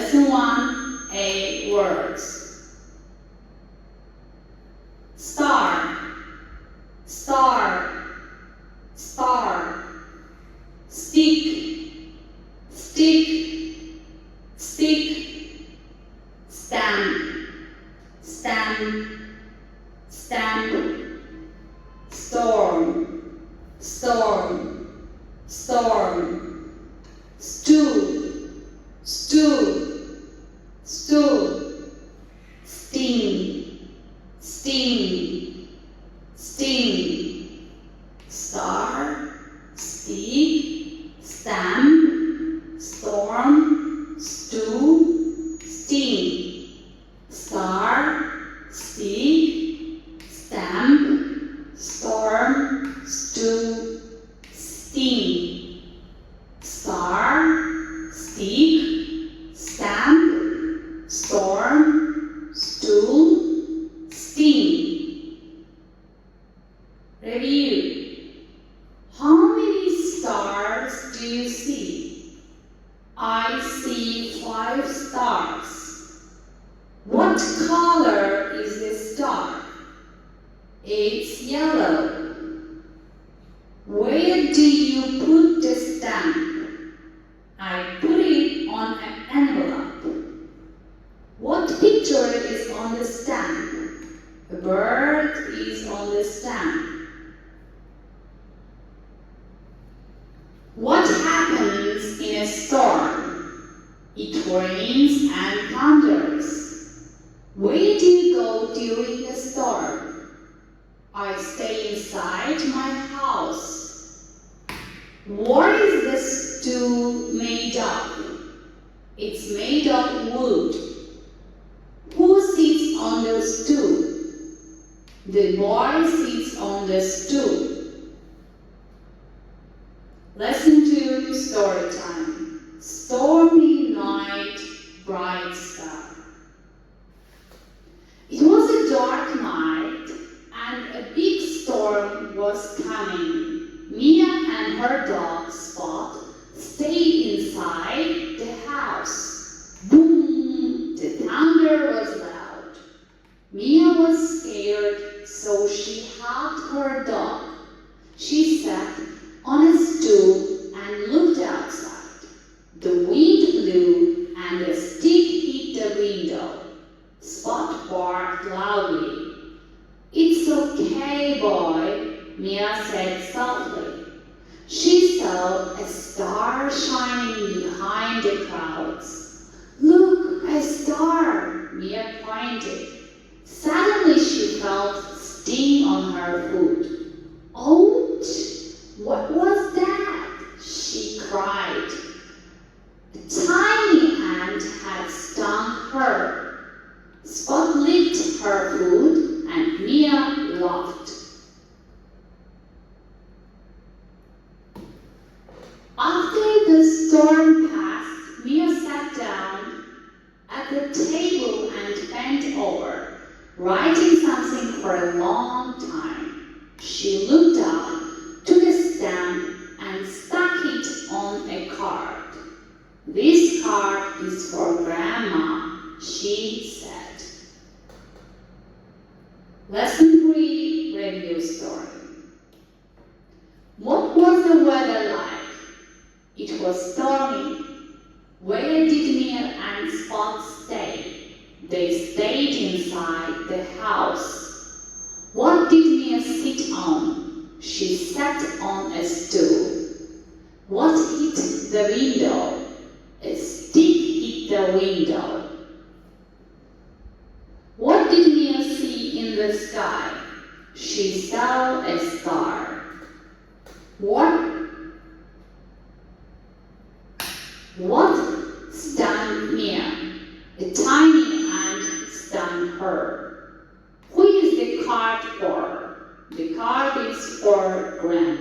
Lesson 1, A words. Star, star, star. Stick, stick, stick. Stamp, stamp, stamp. Storm, storm, storm. Stew, stew, stew. Sting, sting, sting. Star, stick, stamp, storm, stew, sting. Star, stick, stamp, storm, stew, sting. Star, stick, stamp, storm, stew, sting. Review. How many stars do you see? I see 5 stars. What color is the star? It's yellow. Where do you put the stamp? I put it on an envelope. What picture is on the stamp? A bird is on the stamp. What happens in a storm? It rains and thunders. Where do you go during the storm? I stay inside my house. What is the stew made of? It's made of wood. Who sits on the stew? The boy sits on the stew. Lesson 2, story time. Stormy night, bright star. It was a dark night and a big storm was coming. Mia and her dog Spot stayed inside the house. Boom! The thunder was loud. Mia was scared, so she hugged her dog. She sat on a stool and looked outside. The wind blew and a stick hit the window. Spot barked loudly. It's okay, boy, Mia said softly. She saw a star shining behind the clouds. Look, a star, Mia pointed. Suddenly she felt a sting on her foot. Ouch! What was that? She cried. A tiny ant had stung her. Spot licked her foot and Mia laughed. After the storm passed, Mia sat down at the table and bent over, writing something for a long time. She looked up, took a stamp and stuck it on a card. This card is for Grandma, she said. Lesson 3, radio story. What was the weather like? It was stormy. Where did Mia and Spot stay? They stayed inside the house. What did Mia sit on? She sat on a stool. What hit the window? A stick hit the window. What did Mia see in the sky? She saw a star. What stung Mia? A tiny ant stung her. Who is the card for? The card is for Grandma.